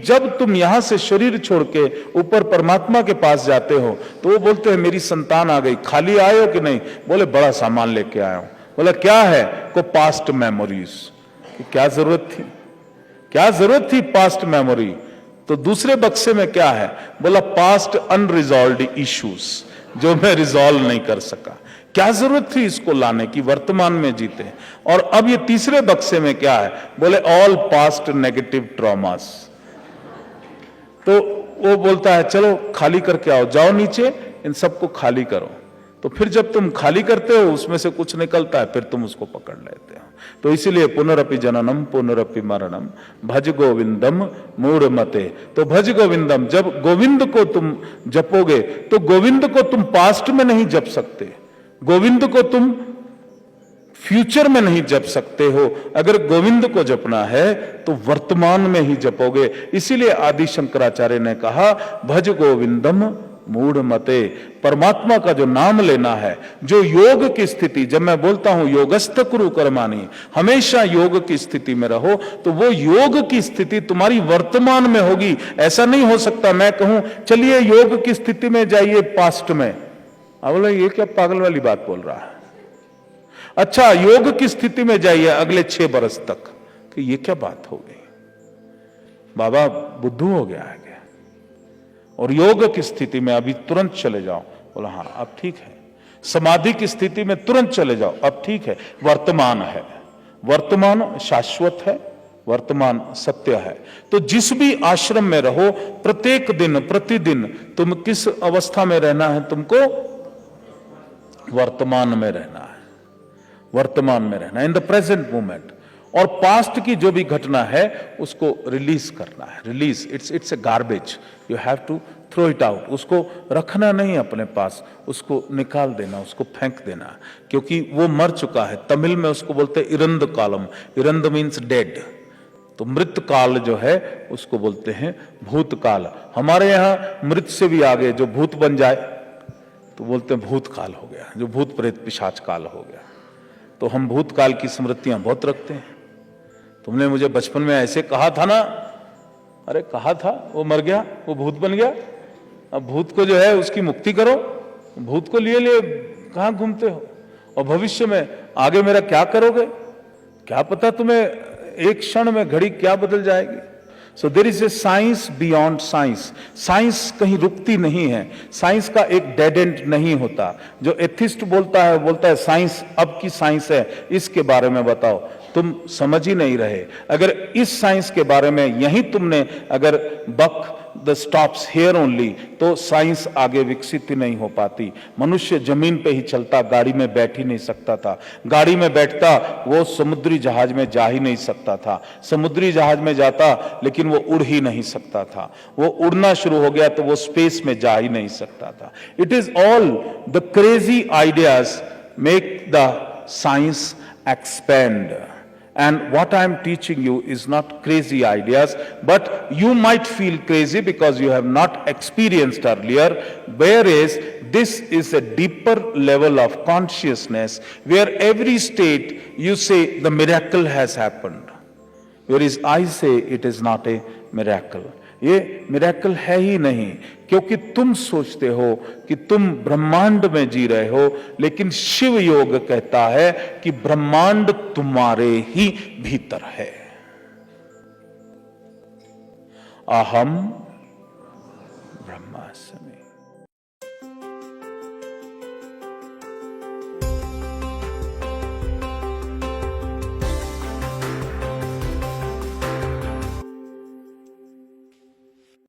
जब तुम यहां से शरीर छोड़ के ऊपर परमात्मा के पास जाते हो तो वो बोलते हैं मेरी संतान आ गई, खाली आए हो कि नहीं? बोले बड़ा सामान लेके आया हूं। बोला क्या है? को पास्ट मेमोरीज। क्या जरूरत थी, क्या जरूरत थी पास्ट मेमोरी? तो दूसरे बक्से में क्या है? बोला पास्ट अनरिजॉल्व्ड इश्यूज, जो मैं रिजॉल्व नहीं कर सका। क्या जरूरत थी इसको लाने की? वर्तमान में जीते। और अब ये तीसरे बक्से में क्या है? बोले ऑल पास्ट नेगेटिव ट्रॉमास। तो वो बोलता है चलो खाली करके आओ, जाओ नीचे इन सबको खाली करो। तो फिर जब तुम खाली करते हो उसमें से कुछ निकलता है, फिर तुम उसको पकड़ लेते हो। तो इसीलिए पुनरपि जननम पुनरपि मरणम भज गोविंदम मूढ़ मते। तो भज गोविंदम, जब गोविंद को तुम जपोगे तो गोविंद को तुम पास्ट में नहीं जप सकते, गोविंद को तुम फ्यूचर में नहीं जप सकते हो। अगर गोविंद को जपना है तो वर्तमान में ही जपोगे। इसीलिए आदि शंकराचार्य ने कहा भज गोविंदम मूढ़ मते। परमात्मा का जो नाम लेना है, जो योग की स्थिति, जब मैं बोलता हूं योगस्थ कुरु कर्माणि, हमेशा योग की स्थिति में रहो, तो वो योग की स्थिति तुम्हारी वर्तमान में होगी। ऐसा नहीं हो सकता मैं कहूं चलिए योग की स्थिति में जाइए पास्ट में। अब बोला ये क्या पागल वाली बात बोल रहा है? अच्छा योग की स्थिति में जाइए अगले 6 बरस तक, कि ये क्या बात हो गई? बाबा बुद्धू हो गया है क्या? और योग की स्थिति में अभी तुरंत चले जाओ। बोला हाँ अब ठीक है। समाधि की स्थिति में तुरंत चले जाओ, अब ठीक है। वर्तमान है, वर्तमान शाश्वत है, वर्तमान सत्य है। तो जिस भी आश्रम में रहो, प्रत्येक दिन प्रतिदिन तुम किस अवस्था में रहना है? तुमको वर्तमान में रहना है, वर्तमान में रहना, इन द प्रेजेंट मोमेंट। और पास्ट की जो भी घटना है उसको रिलीज करना है। Release, it's a garbage, you have to throw it out. उसको रखना नहीं अपने पास, उसको निकाल देना, उसको फेंक देना, क्योंकि वो मर चुका है। तमिल में उसको बोलते हैं इरंद कालम। इरंद मीन्स डेड। तो मृत काल जो है उसको बोलते हैं भूतकाल। हमारे यहां मृत से भी आगे जो भूत बन जाए तो बोलते हैं भूतकाल हो गया, जो भूत प्रेत पिशाच काल हो गया। तो हम भूतकाल की स्मृतियां बहुत रखते हैं। तुमने मुझे बचपन में ऐसे कहा था ना, अरे कहा था, वो मर गया, वो भूत बन गया। अब भूत को जो है उसकी मुक्ति करो। भूत को लिए लिए कहां घूमते हो? और भविष्य में आगे मेरा क्या करोगे? क्या पता तुम्हें एक क्षण में घड़ी क्या बदल जाएगी। So there is a science beyond science. Science कहीं रुकती नहीं है, साइंस का एक डेड एंड नहीं होता। जो एथिस्ट बोलता है, बोलता है साइंस अब की साइंस है, इसके बारे में बताओ। तुम समझ ही नहीं रहे। अगर इस साइंस के बारे में यही तुमने अगर बक द स्टॉप्स हियर ओनली, तो साइंस आगे विकसित ही नहीं हो पाती। मनुष्य जमीन पे ही चलता, गाड़ी में बैठ ही नहीं सकता था। गाड़ी में बैठता वो समुद्री जहाज में जा ही नहीं सकता था। समुद्री जहाज में जाता लेकिन वो उड़ ही नहीं सकता था। वो उड़ना शुरू हो गया तो वो स्पेस में जा ही नहीं सकता था। It is all the crazy ideas make the science expand. And what I am teaching you is not crazy ideas, but you might feel crazy because you have not experienced earlier, whereas this is a deeper level of consciousness where every state you say the miracle has happened, whereas I say it is not a miracle. ये miracle है ही नहीं, क्योंकि तुम सोचते हो कि तुम ब्रह्मांड में जी रहे हो, लेकिन शिव योग कहता है कि ब्रह्मांड तुम्हारे ही भीतर है। अहम ब्रह्मास्मि।